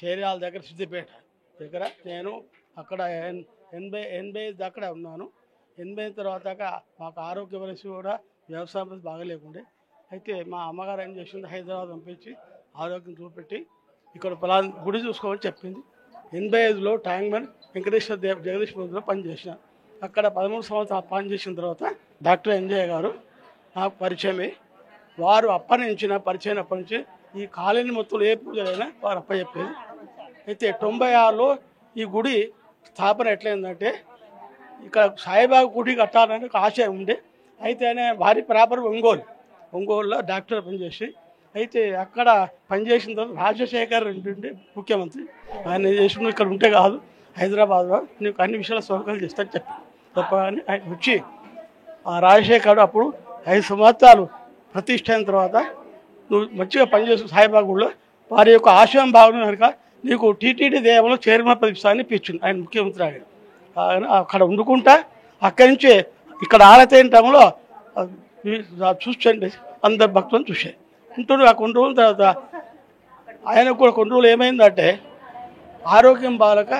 చేర్యాల దగ్గర సిద్దిపేట దగ్గర నేను అక్కడ 80 అక్కడే ఉన్నాను. 80 తర్వాత మాకు ఆరోగ్య పరిస్థితి కూడా వ్యవసాయం బాగలేకుండే. అయితే మా అమ్మగారు ఏం చేసింది, హైదరాబాద్ పంపించి ఆరోగ్యం చూపెట్టి ఇక్కడ పలానా గుడి చూసుకోమని చెప్పింది. 85లో ట్యాంక్ బండ్ వెంకటేశ్వర జగదీష్ మందిలో పనిచేసిన. అక్కడ 13 సంవత్సరాలు పనిచేసిన తర్వాత డాక్టర్ ఎంజయ్య గారు నాకు పరిచయమే. వారు అప్పటి నుంచి ఈ కాలనీ మొత్తం ఏ పూజలైనా వారు అప్పచెప్పేది. అయితే 96లో ఈ గుడి స్థాపన ఎట్లయిందంటే, ఇక్కడ సాయిబాబా గుడి కట్టాలని ఒక ఆశయం ఉండే. అయితే ఆయన భారీ ప్రాపర్ ఒంగోలులో డాక్టర్ పనిచేసి, అయితే అక్కడ పనిచేసిన తర్వాత రాజశేఖర్ రెడ్డి ముఖ్యమంత్రి, ఆయన చేసిన ఇక్కడ ఉంటే కాదు హైదరాబాద్లో నీకు అన్ని విషయాల సౌకర్యాలు చేస్తాను చెప్పి తప్పని ఆయన వచ్చి ఆ రాజశేఖర్ అప్పుడు 5 సంవత్సరాలు ప్రతిష్ట అయిన తర్వాత నువ్వు మంచిగా పనిచేసిన సాయిబాబా గుడిలో వారి యొక్క ఆశయం బాగుంది కనుక నీకు టీటీడీ దేవంలో చైర్మన్ పదవిస్తాన్ని ఇప్పించింది ఆయన ముఖ్యమంత్రి. ఆయన అక్కడ వండుకుంటా అక్కడి నుంచి ఇక్కడ ఆలతైన టైంలో చూసండి అందరు భక్తులను చూసాయి ఉంటుడు. ఆ కొన్ని రోజుల తర్వాత ఆయనకు కూడా కొన్ని రోజులు ఏమైందంటే ఆరోగ్యం బాగలేక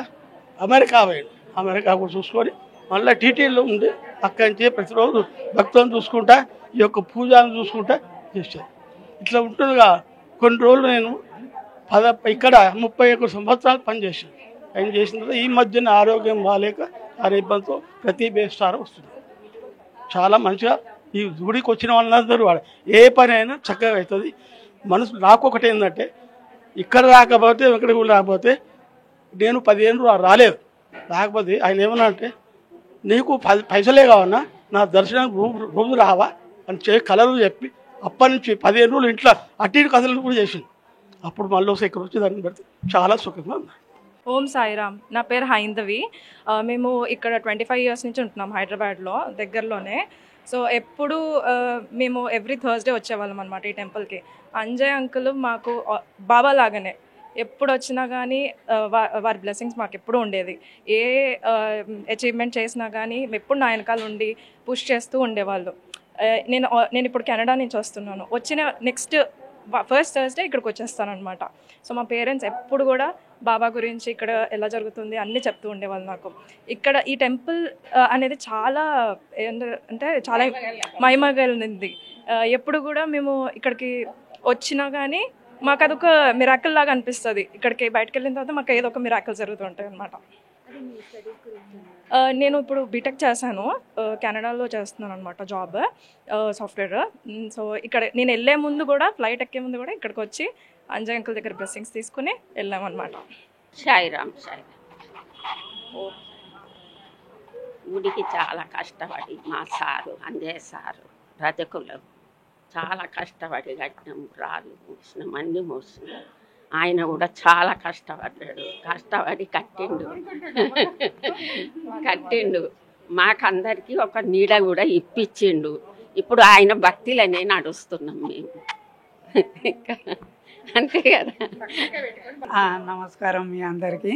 అమెరికా పోయాడు. అమెరికా కూడా చూసుకొని మళ్ళీ టీటీడీలో ఉండి అక్కడి నుంచి ప్రతిరోజు భక్తులను చూసుకుంటా ఈ యొక్క పూజలను చూసుకుంటా చేశాను. ఇట్లా ఉంటుందిగా కొన్ని రోజులు నేను ఇక్కడ 31 సంవత్సరాలు పనిచేసాను. ఆయన చేసిన తర్వాత ఈ మధ్యన ఆరోగ్యం బాగాలేక ఆ ఇబ్బందితో ప్రతి బేస్తారం వస్తుంది. చాలా మంచిగా ఈ గుడికి వచ్చిన వాళ్ళందరూ ఏ పని అయినా చక్కగా అవుతుంది. మనసు నాకు ఒకటి ఏంటంటే, ఇక్కడ రాకపోతే వెంకటగిరి రాకపోతే నేను 10 ఏళ్ళు రాలేదు. రాకపోతే ఆయన ఏమన్నా అంటే, నీకు పైసలే కావన్నా నా దర్శనానికి రోజు రావా అని కలరు చెప్పి అప్పటి నుంచి 15 రోజులు ఇంట్లో అటు కథలు కూడా చేసింది. అప్పుడు మళ్ళీ ఇక్కడ వచ్చి దాన్ని పెడితే చాలా సుఖంగా ఉన్నాయి. ఓం సాయిరామ్. నా పేరు హైందవి. మేము ఇక్కడ 25 ఇయర్స్ నుంచి ఉంటున్నాం హైదరాబాద్లో దగ్గరలోనే. సో ఎప్పుడు మేము ఎవ్రీ థర్స్డే వచ్చేవాళ్ళం అనమాట ఈ టెంపుల్కి. అంజయ్ అంకుల్ మాకు బాబా లాగానే ఎప్పుడు వచ్చినా కానీ వారి బ్లెస్సింగ్స్ మాకు ఎప్పుడు ఉండేది. ఏ అచీవ్మెంట్ చేసినా కానీ ఎప్పుడు నా వెనకాల ఉండి పుష్ చేస్తూ ఉండేవాళ్ళు. నేను ఇప్పుడు కెనడా నుంచి వస్తున్నాను. వచ్చిన నెక్స్ట్ ఫస్ట్ థర్స్డే ఇక్కడికి వచ్చేస్తాను అనమాట. సో మా పేరెంట్స్ ఎప్పుడు కూడా బాబా గురించి ఇక్కడ ఎలా జరుగుతుంది అన్నీ చెప్తూ ఉండేవాళ్ళు నాకు. ఇక్కడ ఈ టెంపుల్ అనేది చాలా అంటే చాలా మహిమగలిగింది. ఎప్పుడు కూడా మేము ఇక్కడికి వచ్చినా కానీ మాకు అదొక మిరాకిల్ లాగా అనిపిస్తుంది. ఇక్కడికి బయటకు వెళ్ళిన తర్వాత మాకు ఏదో ఒక మిరాకిల్ జరుగుతుంటాయి అనమాట. నేను ఇప్పుడు బీటెక్ చేశాను, కెనడాలో చేస్తున్నాను అనమాట జాబ్, సాఫ్ట్వేర్. సో ఇక్కడ నేను వెళ్ళే ముందు కూడా ఫ్లైట్ ఎక్కే ముందు కూడా ఇక్కడికి వచ్చి అంజయ్ అంకుల్ దగ్గర బ్లెస్సింగ్స్ తీసుకుని వెళ్ళామన్నమాట. సాయిరామ్. గుడికి చాలా కష్టపడి మా సారు అంజయ్ సారు రజకులు చాలా కష్టపడి కట్టినాం. రాళ్ళు మోసినాం, అన్నీ మోసినాం. ఆయన కూడా చాలా కష్టపడ్డాడు. కష్టపడి కట్టిండు. మాకందరికీ ఒక నీడ కూడా ఇప్పించిండు. ఇప్పుడు ఆయన భక్తిలోనే నడుస్తున్నాం మేము. అంతే కదా. నమస్కారం మీ అందరికీ.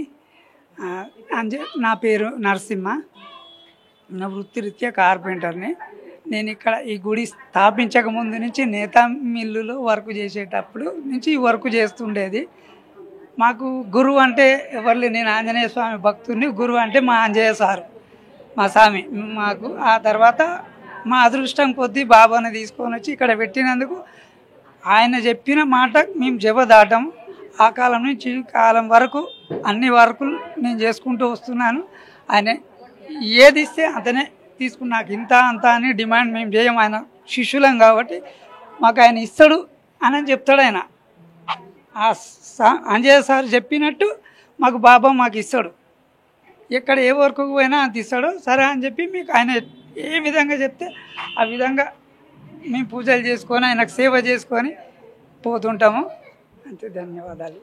నా పేరు నరసింహ. నా వృత్తిరీత్యా కార్పెంటర్ని. నేను ఇక్కడ ఈ గుడి స్థాపించక ముందు నుంచి నేతా మిల్లులో వర్క్ చేసేటప్పుడు నుంచి ఈ వర్క్ చేస్తుండేది. మాకు గురువు అంటే ఎవరు, నేను ఆంజనేయ స్వామి భక్తుడిని. గురువు అంటే మా ఆంజనేయ సారు, మా స్వామి మాకు. ఆ తర్వాత మా అదృష్టం కొద్దీ బాబాని తీసుకొని వచ్చి ఇక్కడ పెట్టినందుకు ఆయన చెప్పిన మాట మేము జబదాటం. ఆ కాలం నుంచి ఈ కాలం వరకు అన్ని వర్కులు నేను చేసుకుంటూ వస్తున్నాను. ఆయన ఏది ఇస్తే అతనే తీసుకుని నాకు ఇంత అంత అని డిమాండ్ మేము చేయం. ఆయన శిష్యులం కాబట్టి మాకు ఆయన ఇస్తాడు అని చెప్తాడు. ఆయన అంజయ్య సార్ చెప్పినట్టు మాకు బాబా మాకు ఇస్తాడు. ఎక్కడ ఏ వర్క్ పోయినా అంత ఇస్తాడు. సరే అని చెప్పి మీకు ఆయన ఏ విధంగా చెప్తే ఆ విధంగా మేము పూజలు చేసుకొని ఆయనకు సేవ చేసుకొని పోతుంటాము. అంతే. ధన్యవాదాలు.